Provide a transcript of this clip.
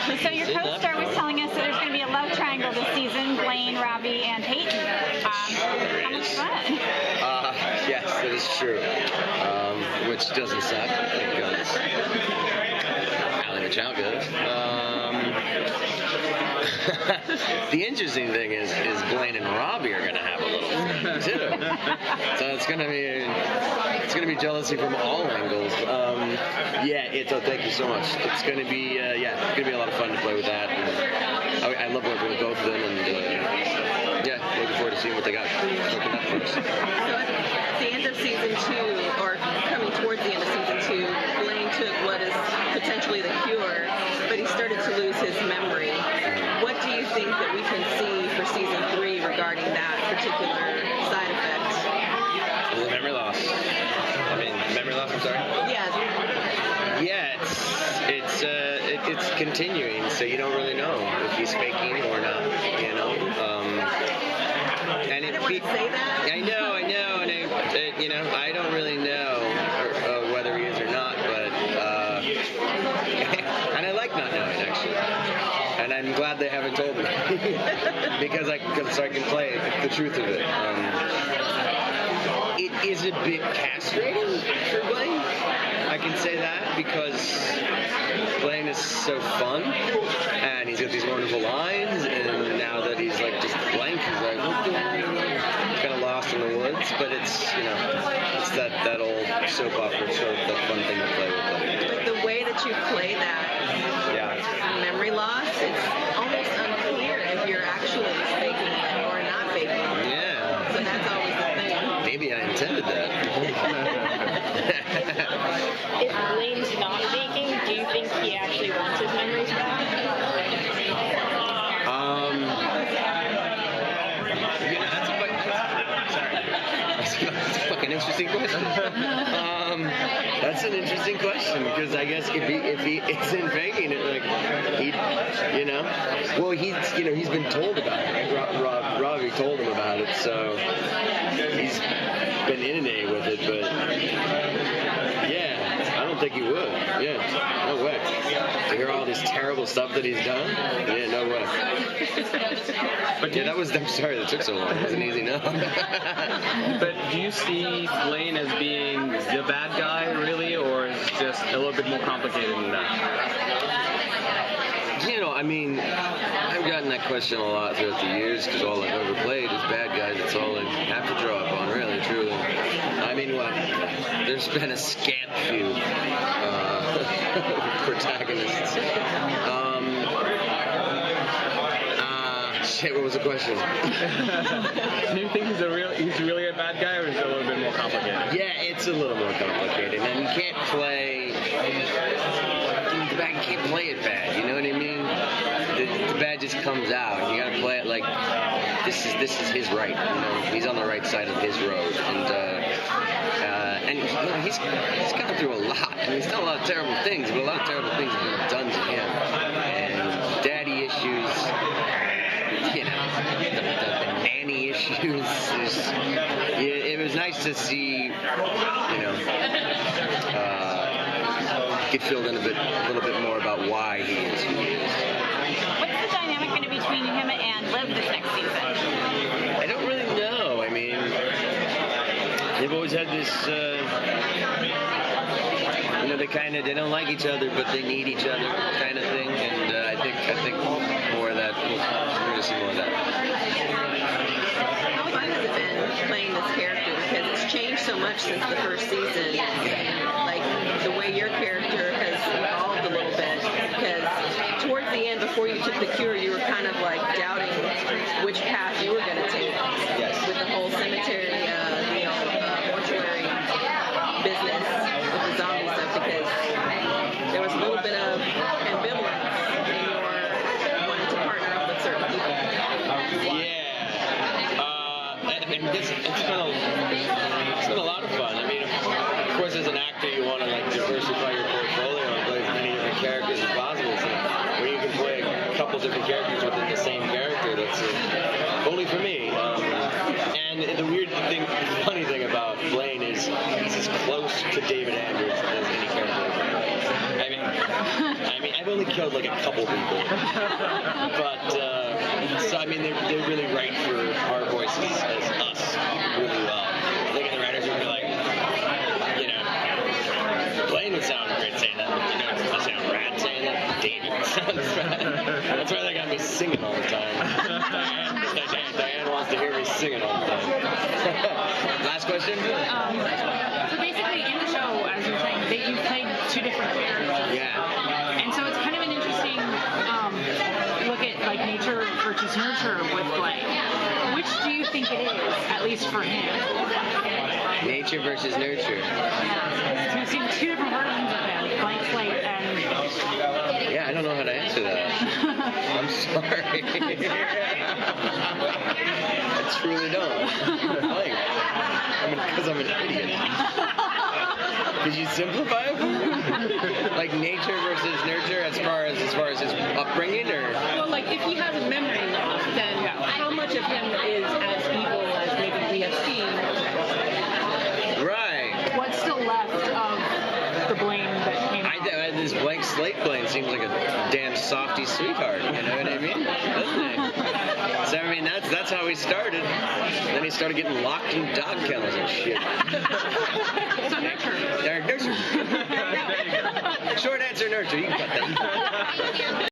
So your co-star was telling us that there's going to be a love triangle this season, Blaine, Robbie, and Peyton. How much fun? Yes, that is true. Which doesn't suck because Allie Michelle goes. The interesting thing is Blaine and Robbie are going to have a little fun too. So it's going to be jealousy from all angles. Thank you so much. It's going to be it's going to be a lot of fun to play with that. And I love working with both of them, and looking forward to seeing what they got working up for us. So at the end of season 2, or coming towards the end of season 2, Blaine took what is potentially the cure, but he started to lose his memory. What do you think that we can see for season 3 regarding that particular side effect? The memory loss. I'm sorry? Yeah, it's continuing, so you don't really know if he's faking or not, you know. And I didn't want to say that. I know, and I don't really know whether he is or not, but and I like not knowing actually. And I'm glad they haven't told me because so I can play the truth of it. It is a bit castrating for Blaine. I can say that because Blaine is so fun and he's got these wonderful lines, and now that he's like just blank, he's like kind of lost in the woods. But it's it's that old soap opera trope, that fun thing to play with. But the way that you play that memory loss, it's almost unclear if you're actually faking it or not faking it. Yeah. So that's always the thing. Maybe I intended that. If Blaine's not faking, do you think he actually wants his memories back? That's a fucking interesting question. That's an interesting question because I guess if he isn't faking it, like he's been told about it. Right? Robbie told him about it, so he's been inundated with it. But I don't think he would. Yeah, no way. To hear all this terrible stuff that he's done, no way. But I'm sorry that took so long. It wasn't easy, no. But do you see Blaine as being the bad guy, really, or is it just a little bit more complicated than that? I've gotten that question a lot throughout the years because all I've ever played is bad guys. That's all I have to draw up on, really, truly. There's been a scant few protagonists. What was the question? Do you think he's really a bad guy, or is it a little bit more complicated? Yeah, it's a little more complicated, and you can't play. The bad can't play it bad. You know what I mean? The bad just comes out. You gotta play it like this is his right. He's on the right side of his road, and he's gone through a lot. He's done a lot of terrible things, but a lot of terrible things have been done to him, and daddy issues. The nanny issues. It was nice to see, get filled in a little bit more about why he is who he is. What's the dynamic going to be between him and Liv this next season? I don't really know. They've always had this, they don't like each other, but they need each other kind of thing, and I think more of that. We're going to see more of that. How fun has it been playing this character? Because it's changed so much since the first season. Like, the way your character has evolved a little bit. Because towards the end, before you took the cure, you were kind of like doubting which path you were going to take. Yes. With the whole cemetery, mortuary business with the zombie stuff. Because there was a little bit of ambivalence in your wanting to partner up with certain people. It's been a lot of fun. Of course, as an actor, you want to diversify your portfolio and play as many different characters as possible. So when you can play a couple different characters within the same character, that's only for me. And the funny thing about Blaine is he's as close to David Andrews as any character. mean, I've only killed like a couple people, but so I mean, they really write for our voices as us really well. I think the writers would be like, you know, Blaine would sound great saying that. You know, it would sound rad saying that. David sounds rad. That's why they got me singing all the time. Diane wants to hear me singing all the time. Last question. So basically, in the show, as you're saying, you played two different characters. Yeah. And so it's kind of an interesting look at like nature versus nurture with Blake. Which do you think it is, at least for him? Nature versus nurture. Yeah. We've seen two different versions of him, blank slate and. Yeah, I don't know how to answer that. I'm sorry. I truly don't. Like, because I'm an idiot. Did you simplify it for me? Like nature versus nurture as far as his upbringing, or? Well, like if he has a memory loss, then how much of him is as evil as maybe we have seen? Right. What's still left of the Blaine that came out? This blank slate Blaine seems like a damn softy sweetheart. You know what I mean? Doesn't he? So I mean that's how he started. Then he started getting locked in dog kennels and shit. So nurture. Nurture. Short answer, nurture. You can cut that.